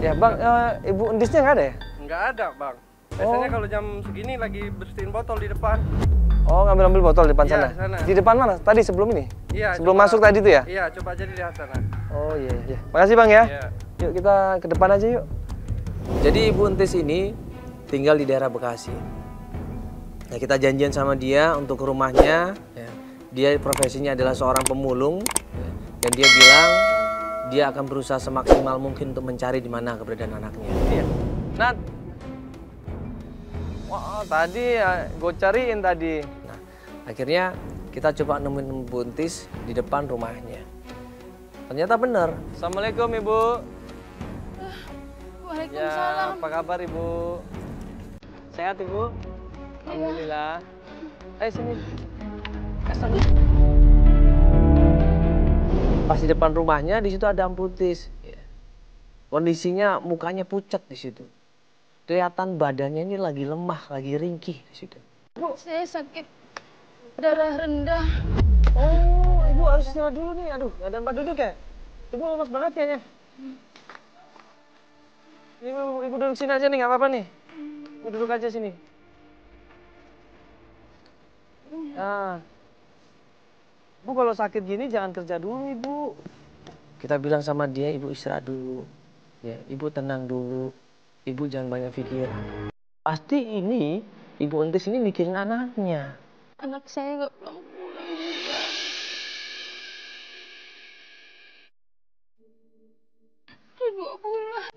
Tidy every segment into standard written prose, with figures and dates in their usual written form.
Ya bang, Ibu Entisnya nggak ada ya? Nggak ada bang. Biasanya kalau jam segini lagi bersihin botol di depan. Oh, ngambil botol di depan sana? Di sana. Di depan mana? Tadi sebelum ini? Iya. Sebelum masuk tadi tuh ya? Iya, coba aja dilihat sana. Oh iya, iya. Makasih bang ya. Iya. Yuk kita ke depan aja yuk. Jadi Ibu Entis ini tinggal di daerah Bekasi. Nah, kita janjian sama dia untuk ke rumahnya. Ya. Dia profesinya adalah seorang pemulung. Ya. Dan dia bilang dia akan berusaha semaksimal mungkin untuk mencari di mana keberadaan anaknya. Iya. Nat. Wah, tadi ya, gue cariin tadi. Nah, akhirnya kita coba nemuin Ibu Entis di depan rumahnya. Ternyata benar. Assalamualaikum Ibu. Waalaikumsalam. Ya, apa kabar Ibu? Sehat Ibu? Alhamdulillah. Ayo sini. Kasar. Pas di depan rumahnya di situ ada Ibu Entis. Kondisinya mukanya pucat di situ. Kelihatan badannya ini lagi lemah, lagi ringkih di situ. Bu, saya sakit darah rendah. Oh, Ibu harus istirahat dulu nih. Aduh, nggak ada tempat duduk ya? Ibu lemas banget kayaknya. Ibu duduk sini aja nih, nggak apa-apa nih. Ibu duduk aja sini. Nah, Bu kalau sakit gini jangan kerja dulu Ibu. Kita bilang sama dia, Ibu istirahat dulu. Ya, Ibu tenang dulu. Ibu jangan banyak pikir. Pasti ini, Ibu Entis ini mikirin anaknya. Anak saya nggak pulang-pulang juga. Udah 2 bulan.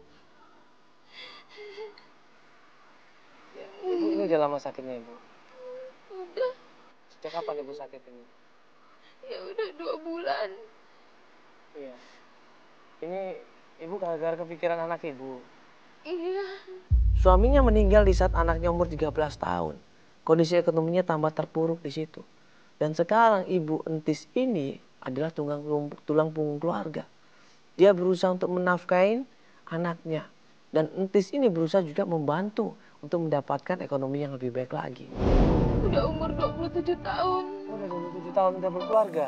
Ibu ini udah lama sakitnya Ibu. Udah, Sejak kapan Ibu sakit ini? ya udah 2 bulan. Iya. Ini Ibu gara-gara kepikiran anak Ibu. Iya. Suaminya meninggal di saat anaknya umur 13 tahun. Kondisi ekonominya tambah terpuruk di situ. Dan sekarang Ibu Entis ini adalah tulang punggung keluarga. Dia berusaha untuk menafkahin anaknya. Dan Entis ini berusaha juga membantu untuk mendapatkan ekonomi yang lebih baik lagi. Udah umur 27 tahun. Udah 27 tahun udah berkeluarga.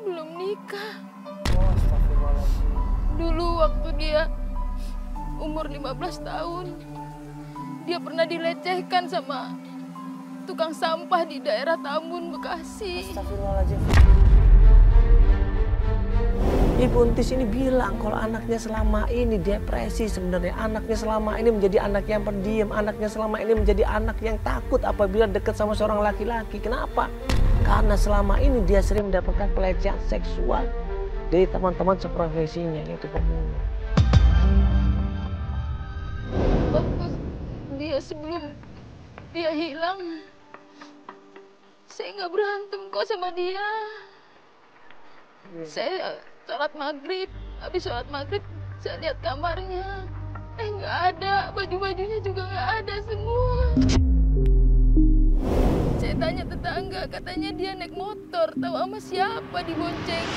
Belum nikah. Oh, astagfirullahaladzim. Dulu waktu dia umur 15 tahun, dia pernah dilecehkan sama tukang sampah di daerah Tambun, Bekasi. Astagfirullahaladzim. Ibu Entis ini bilang kalau anaknya selama ini depresi sebenarnya. Anaknya selama ini menjadi anak yang pendiam. Anaknya selama ini menjadi anak yang takut apabila dekat sama seorang laki-laki. Kenapa? Karena selama ini dia sering mendapatkan pelecehan seksual dari teman-teman seprofesinya, yaitu pemulung. Waktu dia sebelum dia hilang, saya nggak berantem kok sama dia. Saya sholat maghrib, habis sholat maghrib saya lihat kamarnya, nggak ada, baju-bajunya juga nggak ada semua. Saya tanya tetangga, katanya dia naik motor, tahu sama siapa dibonceng.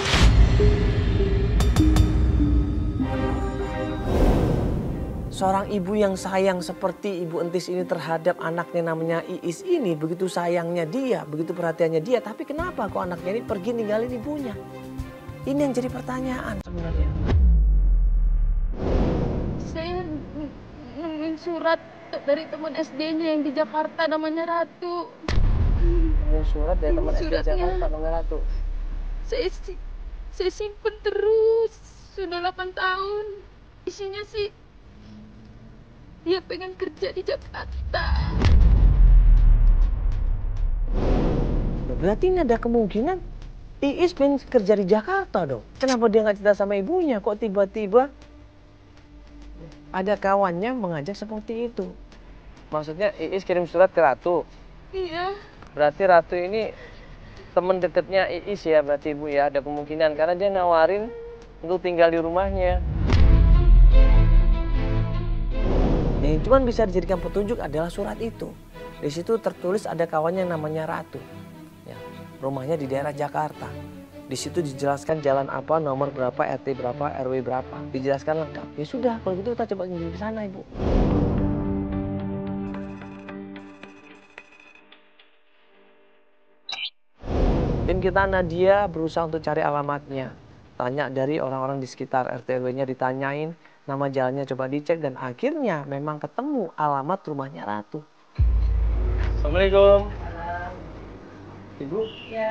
Seorang ibu yang sayang seperti Ibu Entis ini terhadap anaknya namanya Iis ini, begitu sayangnya dia, begitu perhatiannya dia, tapi kenapa kok anaknya ini pergi ninggalin ibunya? Ini yang jadi pertanyaan sebenarnya. Saya nemuin surat dari teman SD-nya yang di Jakarta, namanya Ratu. Surat dari teman SD Suratnya. Jakarta nomor 1. Saya simpen terus, sudah 8 tahun. Isinya sih, dia pengen kerja di Jakarta. Berarti ini ada kemungkinan Iis pengen kerja di Jakarta dong. Kenapa dia nggak cerita sama ibunya? Kok tiba-tiba ada kawannya mengajak seperti itu? Maksudnya Iis kirim surat ke Ratu. Iya. Berarti Ratu ini temen deketnya Iis ya berarti Ibu ya. Ada kemungkinan karena dia nawarin untuk tinggal di rumahnya. Yang cuma bisa dijadikan petunjuk adalah surat itu. Di situ tertulis ada kawannya namanya Ratu. Ya, rumahnya di daerah Jakarta. Di situ dijelaskan jalan apa, nomor berapa, RT berapa, RW berapa. Dijelaskan lengkap. Ya sudah, kalau gitu kita coba ngirim ke sana, Ibu. Tim kita Nadia berusaha untuk cari alamatnya. Tanya dari orang-orang di sekitar RT RW-nya, ditanyain Nama jalannya coba dicek dan akhirnya memang ketemu alamat rumahnya Ratu. Assalamualaikum. Ibu? Ya,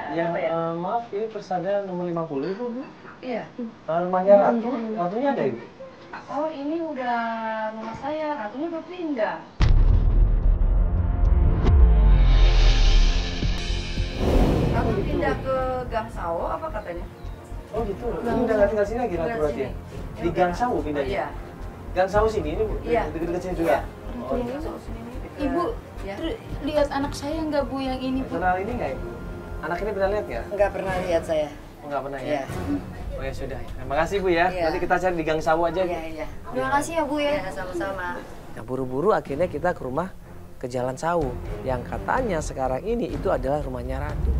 Maaf, ini persada nomor 50 Ibu. iya. Rumahnya Ratu, Ratunya ada Ibu? Oh, ini udah rumah saya, Ratunya udah pindah. Ratu pindah ke Gang Sawo apa katanya? Oh gitu, ini udah nggak tinggal sini lagi Ratu berarti ya? Di Gang Sawo pindahnya? Iya. Gang Sawo sini, ini Bu? Iya. Deket-deket sini juga? Oh, Gang Sawo sini nih. Ibu, Ya. lihat anak saya nggak Bu yang ini Bu? Kenal ini nggak Ibu? Anak ini pernah lihat nggak? Nggak pernah lihat saya. Oh, nggak pernah ya? Iya. Oh ya sudah, terima kasih Bu ya. Iya. Nanti kita cari di Gang Sawo aja Bu. Iya, iya. Terima kasih ya Bu ya. Iya, sama-sama. Nah, buru-buru akhirnya kita ke rumah ke Jalan Sawu yang katanya sekarang ini itu adalah rumahnya Ratu.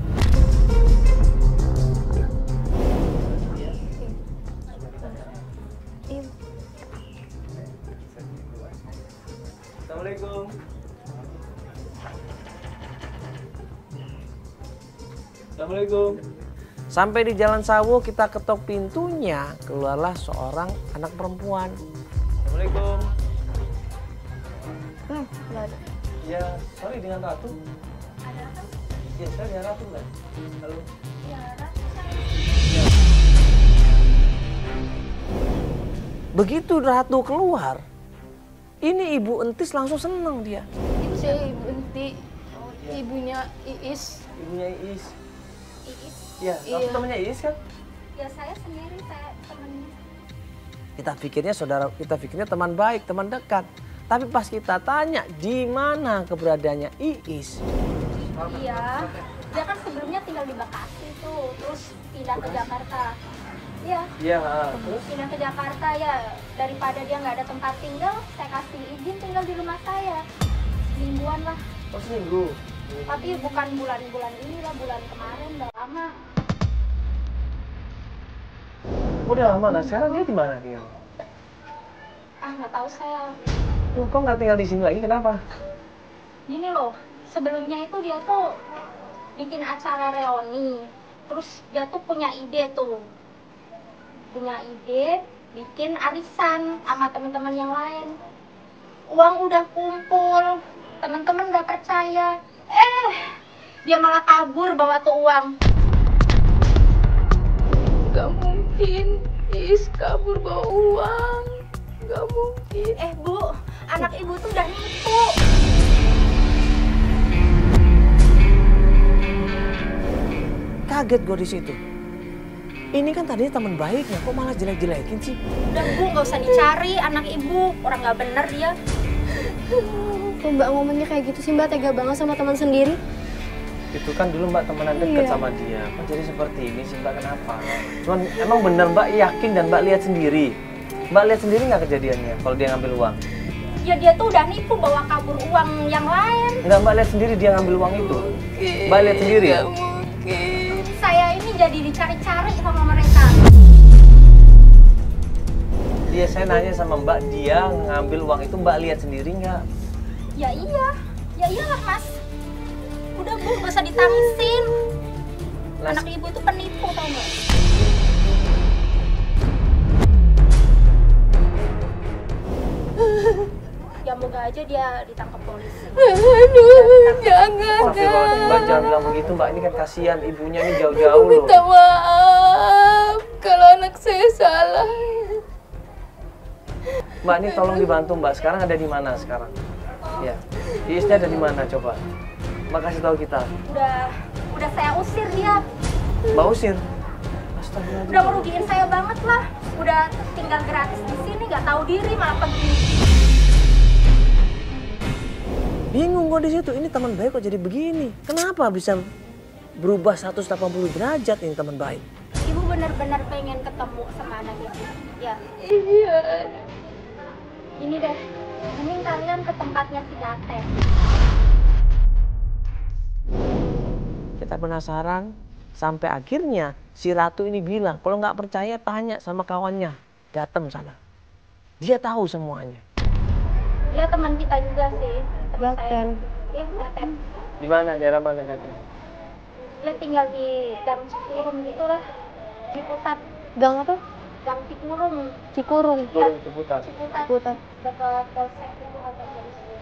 Assalamualaikum. Assalamualaikum. Sampai di Jalan Sawu kita ketok pintunya, keluarlah seorang anak perempuan. Assalamualaikum. Nggak ada. Ya, sorry dengan Ratu. Ya, saya dengan Ratu kan. Halo. Begitu Ratu keluar, ini Ibu Entis langsung seneng dia. Saya Ibu Enti, ibunya Iis. Ibunya Iis. Iis. Ya, Ratu Iya. temannya Iis kan? Ya saya sendiri, saya temennya. Kita pikirnya teman baik, teman dekat. Tapi pas kita tanya di mana keberadaannya Iis, Iya. Dia kan sebelumnya tinggal di Bekasi tuh, terus pindah ke Jakarta. Iya, Iya, terus? pindah ke Jakarta ya. Daripada dia nggak ada tempat tinggal, saya kasih izin tinggal di rumah saya. Mingguan lah. Oh, seminggu. Tapi bukan bulan-bulan ini lah, bulan kemarin udah lama. Udah lama, nah sekarang dia di mana dia? Ah, nggak tahu saya. Kok nggak tinggal di sini lagi, kenapa? Gini loh, sebelumnya itu dia tuh bikin acara reuni. Terus dia tuh punya ide tuh. Punya ide bikin arisan sama teman-teman yang lain. Uang udah kumpul, teman-teman udah percaya. Dia malah kabur bawa tuh uang. Gak mungkin Iis kabur bawa uang. Gak mungkin. Bu, anak ibu tuh udah nipu. kaget gue di situ. Ini kan tadinya teman baiknya, kok malah jelek-jelekin sih? Udah Bu, nggak usah dicari anak ibu, orang nggak bener dia. Kok Mbak ngomongnya kayak gitu sih Mbak, tega banget sama teman sendiri? Itu kan dulu Mbak temenan dekat sama dia. Kok jadi seperti ini sih Mbak, kenapa? Cuman emang bener Mbak yakin dan Mbak lihat sendiri. Mbak lihat sendiri nggak kejadiannya kalau dia ngambil uang? Ya dia tuh udah nipu bawa kabur uang yang lain. Enggak, Mbak lihat sendiri dia ngambil uang itu. Mbak lihat sendiri ya? Gak mungkin. Saya ini jadi dicari-cari sama mereka. Dia, saya nanya sama Mbak, dia ngambil uang itu Mbak lihat sendiri nggak? Ya iyalah Mas. Udah Bu, gak usah ditangisin. Nah, Anak ibu itu penipu tau nggak? Ya moga aja dia ditangkap polisi. Aduh, jangan. Mbak jangan bilang begitu Mbak, ini kan kasihan ibunya ini jauh-jauh loh. Minta maaf kalau anak saya salah. Mbak ini tolong dibantu Mbak, sekarang ada di mana sekarang? Ya, Iisnya ada di mana coba? Mbak kasih tahu kita. Udah saya usir dia. Mbak usir. Astagfirullahaladzim. Udah merugiin saya banget lah. Udah tinggal gratis di sini, nggak tahu diri malah pergi. Bingung gue di situ, ini teman baik kok jadi begini? Kenapa bisa berubah 180 derajat ini teman baik? Ibu benar-benar pengen ketemu sama anak ibu. Ya, Iya. ini deh. Mending kalian ke tempatnya si Daten. Kita penasaran, sampai akhirnya si Ratu ini bilang, kalau nggak percaya tanya sama kawannya, datang sana. Dia tahu semuanya. Dia teman kita juga sih. Daten. Iya, Daten. Di mana? Daerah mana Daten? Dia tinggal di Gang Surum gitu lah. Di pusat. Gang apa? Gang Cikurung. Cikurung. Ciputat. Ciputat. Ciputat. Dekat polsek itu agak dari sini.